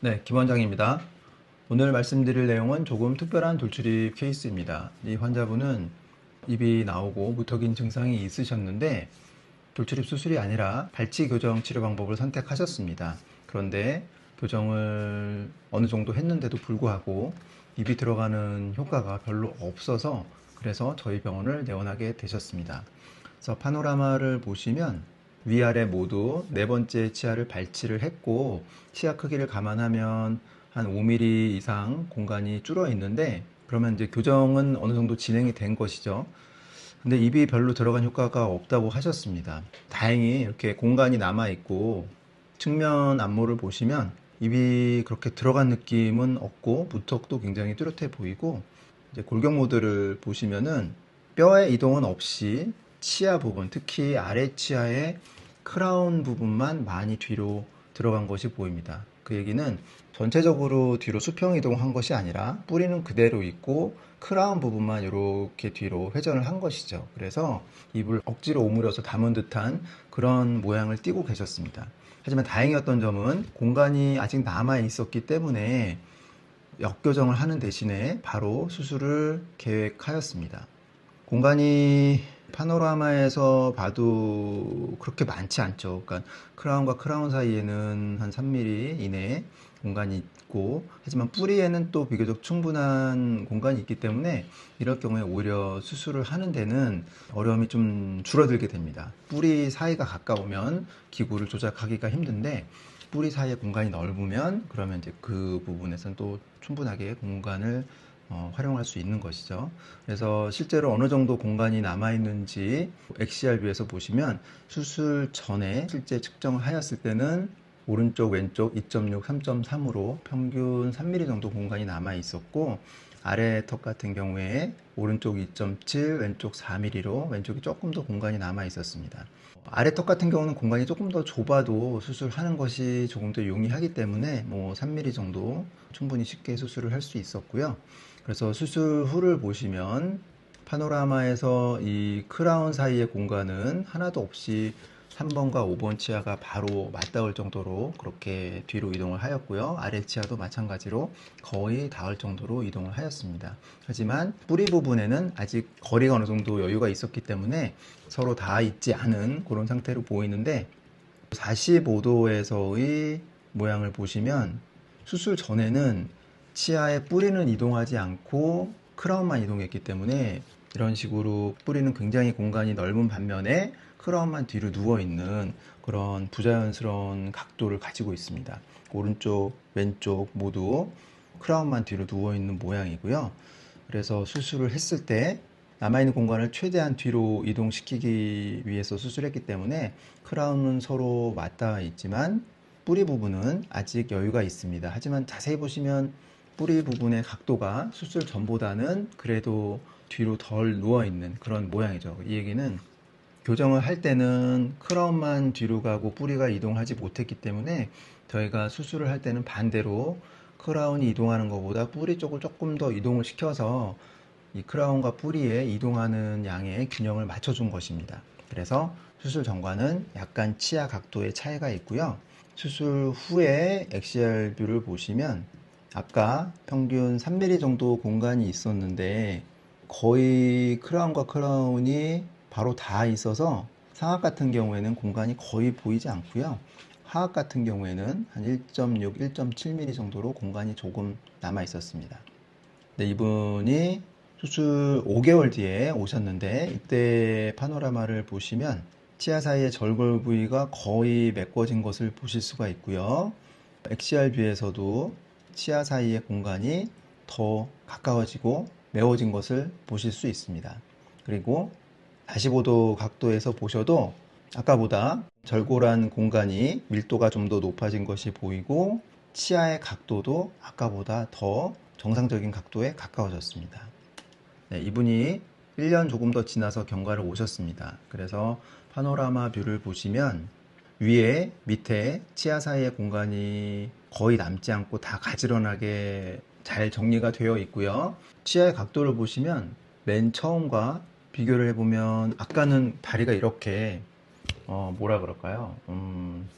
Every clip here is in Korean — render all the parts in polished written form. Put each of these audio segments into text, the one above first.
네, 김 원장입니다. 오늘 말씀드릴 내용은 조금 특별한 돌출입 케이스입니다. 이 환자분은 입이 나오고 무턱인 증상이 있으셨는데 돌출입 수술이 아니라 발치 교정 치료 방법을 선택하셨습니다. 그런데 교정을 어느 정도 했는데도 불구하고 입이 들어가는 효과가 별로 없어서 그래서 저희 병원을 내원하게 되셨습니다. 그래서 파노라마를 보시면 위아래 모두 네 번째 치아를 발치를 했고 치아 크기를 감안하면 한 5mm 이상 공간이 줄어 있는데 그러면 이제 교정은 어느 정도 진행이 된 것이죠. 근데 입이 별로 들어간 효과가 없다고 하셨습니다. 다행히 이렇게 공간이 남아 있고 측면 안모를 보시면 입이 그렇게 들어간 느낌은 없고 무턱도 굉장히 뚜렷해 보이고 이제 골격 모드를 보시면은 뼈의 이동은 없이 치아 부분, 특히 아래 치아의 크라운 부분만 많이 뒤로 들어간 것이 보입니다. 그 얘기는 전체적으로 뒤로 수평 이동한 것이 아니라 뿌리는 그대로 있고 크라운 부분만 이렇게 뒤로 회전을 한 것이죠. 그래서 입을 억지로 오므려서 담은 듯한 그런 모양을 띠고 계셨습니다. 하지만 다행이었던 점은 공간이 아직 남아 있었기 때문에 역교정을 하는 대신에 바로 수술을 계획하였습니다. 공간이 파노라마에서 봐도 그렇게 많지 않죠. 그러니까 크라운과 크라운 사이에는 한 3mm 이내에 공간이 있고, 하지만 뿌리에는 또 비교적 충분한 공간이 있기 때문에 이럴 경우에 오히려 수술을 하는 데는 어려움이 좀 줄어들게 됩니다. 뿌리 사이가 가까우면 기구를 조작하기가 힘든데 뿌리 사이의 공간이 넓으면 그러면 이제 그 부분에서는 또 충분하게 공간을 활용할 수 있는 것이죠. 그래서 실제로 어느 정도 공간이 남아 있는지 XCR 뷰에서 보시면 수술 전에 실제 측정을 하였을 때는 오른쪽 왼쪽 2.6, 3.3으로 평균 3mm 정도 공간이 남아 있었고 아래 턱 같은 경우에 오른쪽 2.7, 왼쪽 4mm로 왼쪽이 조금 더 공간이 남아 있었습니다. 아래 턱 같은 경우는 공간이 조금 더 좁아도 수술하는 것이 조금 더 용이하기 때문에 뭐 3mm 정도 충분히 쉽게 수술을 할 수 있었고요. 그래서 수술 후를 보시면 파노라마에서 이 크라운 사이의 공간은 하나도 없이 3번과 5번 치아가 바로 맞닿을 정도로 그렇게 뒤로 이동을 하였고요. 아래 치아도 마찬가지로 거의 닿을 정도로 이동을 하였습니다. 하지만 뿌리 부분에는 아직 거리가 어느 정도 여유가 있었기 때문에 서로 닿아 있지 않은 그런 상태로 보이는데 45도에서의 모양을 보시면 수술 전에는 치아의 뿌리는 이동하지 않고 크라운만 이동했기 때문에 이런 식으로 뿌리는 굉장히 공간이 넓은 반면에 크라운만 뒤로 누워있는 그런 부자연스러운 각도를 가지고 있습니다. 오른쪽, 왼쪽 모두 크라운만 뒤로 누워있는 모양이고요. 그래서 수술을 했을 때 남아있는 공간을 최대한 뒤로 이동시키기 위해서 수술했기 때문에 크라운은 서로 맞닿아 있지만 뿌리 부분은 아직 여유가 있습니다. 하지만 자세히 보시면 뿌리 부분의 각도가 수술 전보다는 그래도 뒤로 덜 누워있는 그런 모양이죠. 이 얘기는 교정을 할 때는 크라운만 뒤로 가고 뿌리가 이동하지 못했기 때문에 저희가 수술을 할 때는 반대로 크라운이 이동하는 것보다 뿌리 쪽을 조금 더 이동을 시켜서 이 크라운과 뿌리에 이동하는 양의 균형을 맞춰준 것입니다. 그래서 수술 전과는 약간 치아 각도의 차이가 있고요. 수술 후에 XR 뷰를 보시면 아까 평균 3mm 정도 공간이 있었는데 거의 크라운과 크라운이 바로 닿아 있어서 상악 같은 경우에는 공간이 거의 보이지 않고요. 하악 같은 경우에는 한 1.6, 1.7mm 정도로 공간이 조금 남아 있었습니다. 네, 이분이 수술 5개월 뒤에 오셨는데 이때 파노라마를 보시면 치아 사이의 절골 부위가 거의 메꿔진 것을 보실 수가 있고요. XR 뷰에서도 치아 사이의 공간이 더 가까워지고 메워진 것을 보실 수 있습니다. 그리고 45도 각도에서 보셔도 아까보다 절골한 공간이 밀도가 좀 더 높아진 것이 보이고 치아의 각도도 아까보다 더 정상적인 각도에 가까워졌습니다. 네, 이분이 1년 조금 더 지나서 경과를 오셨습니다. 그래서 파노라마 뷰를 보시면 위에 밑에 치아 사이의 공간이 거의 남지 않고 다 가지런하게 잘 정리가 되어 있고요. 치아의 각도를 보시면 맨 처음과 비교를 해보면 아까는 다리가 이렇게 뭐라 그럴까요?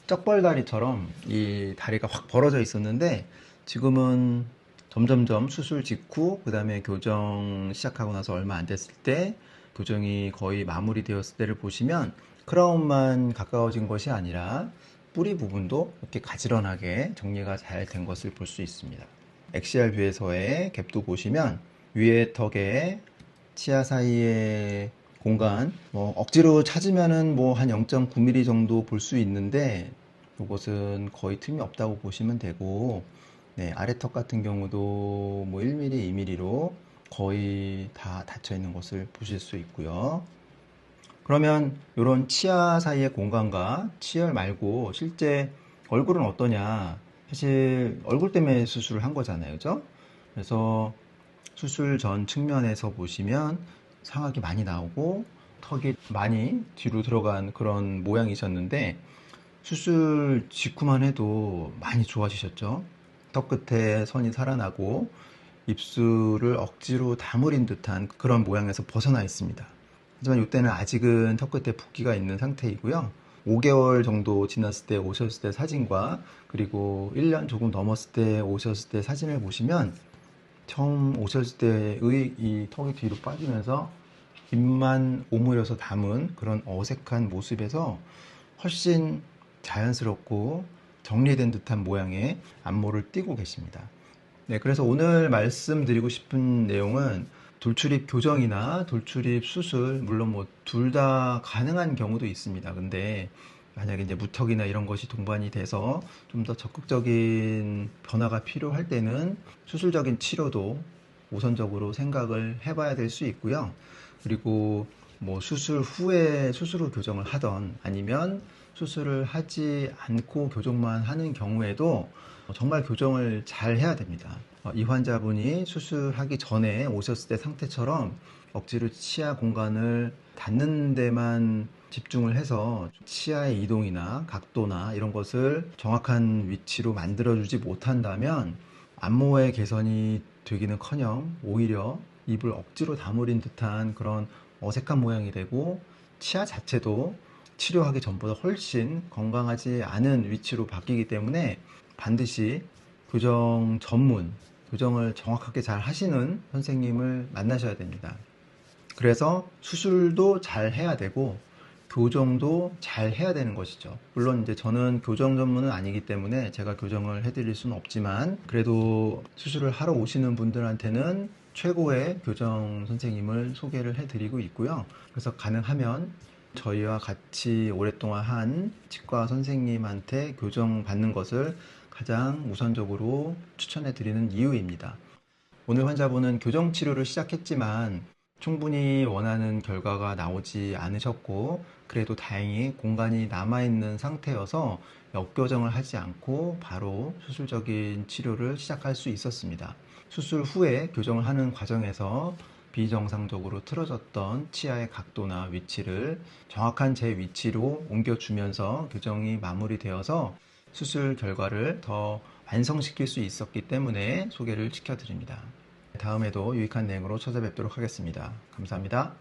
쩍벌다리처럼 이 다리가 확 벌어져 있었는데 지금은 점점점 수술 직후, 그 다음에 교정 시작하고 나서 얼마 안 됐을 때 교정이 거의 마무리되었을 때를 보시면 크라운만 가까워진 것이 아니라 뿌리 부분도 이렇게 가지런하게 정리가 잘 된 것을 볼 수 있습니다. 엑시알 뷰에서의 갭도 보시면 위에 턱에 치아 사이의 공간, 억지로 찾으면은 한 0.9mm 정도 볼 수 있는데 이것은 거의 틈이 없다고 보시면 되고, 네, 아래턱 같은 경우도 1mm, 2mm로 거의 다 닫혀 있는 것을 보실 수 있고요. 그러면 이런 치아 사이의 공간과 치열 말고 실제 얼굴은 어떠냐? 사실 얼굴 때문에 수술을 한 거잖아요, 그죠? 그래서 수술 전 측면에서 보시면 상악이 많이 나오고 턱이 많이 뒤로 들어간 그런 모양이셨는데 수술 직후만 해도 많이 좋아지셨죠? 턱 끝에 선이 살아나고 입술을 억지로 다물인 듯한 그런 모양에서 벗어나 있습니다. 하지만 이때는 아직은 턱 끝에 붓기가 있는 상태이고요. 5개월 정도 지났을 때 오셨을 때 사진과 그리고 1년 조금 넘었을 때 오셨을 때 사진을 보시면 처음 오셨을 때의 이 턱이 뒤로 빠지면서 입만 오므려서 담은 그런 어색한 모습에서 훨씬 자연스럽고 정리된 듯한 모양의 안모를 띠고 계십니다. 네, 그래서 오늘 말씀드리고 싶은 내용은 돌출입 교정이나 돌출입 수술, 물론 둘 다 가능한 경우도 있습니다. 근데 만약에 이제 무턱이나 이런 것이 동반이 돼서 좀 더 적극적인 변화가 필요할 때는 수술적인 치료도 우선적으로 생각을 해봐야 될 수 있고요. 그리고 수술 후에 수술 후 교정을 하던 아니면 수술을 하지 않고 교정만 하는 경우에도 정말 교정을 잘 해야 됩니다. 이 환자분이 수술하기 전에 오셨을 때 상태처럼 억지로 치아 공간을 닫는 데만 집중을 해서 치아의 이동이나 각도나 이런 것을 정확한 위치로 만들어주지 못한다면 안모의 개선이 되기는커녕 오히려 입을 억지로 다물인 듯한 그런 어색한 모양이 되고 치아 자체도 치료하기 전보다 훨씬 건강하지 않은 위치로 바뀌기 때문에 반드시 교정 전문, 교정을 정확하게 잘 하시는 선생님을 만나셔야 됩니다. 그래서 수술도 잘 해야 되고 교정도 잘 해야 되는 것이죠. 물론 이제 저는 교정 전문은 아니기 때문에 제가 교정을 해드릴 수는 없지만 그래도 수술을 하러 오시는 분들한테는 최고의 교정 선생님을 소개를 해드리고 있고요. 그래서 가능하면 저희와 같이 오랫동안 한 치과 선생님한테 교정 받는 것을 가장 우선적으로 추천해 드리는 이유입니다. 오늘 환자분은 교정 치료를 시작했지만 충분히 원하는 결과가 나오지 않으셨고 그래도 다행히 공간이 남아있는 상태여서 역교정을 하지 않고 바로 수술적인 치료를 시작할 수 있었습니다. 수술 후에 교정을 하는 과정에서 비정상적으로 틀어졌던 치아의 각도나 위치를 정확한 제 위치로 옮겨주면서 교정이 마무리되어서 수술 결과를 더 완성시킬 수 있었기 때문에 소개를 시켜드립니다. 다음에도 유익한 내용으로 찾아뵙도록 하겠습니다. 감사합니다.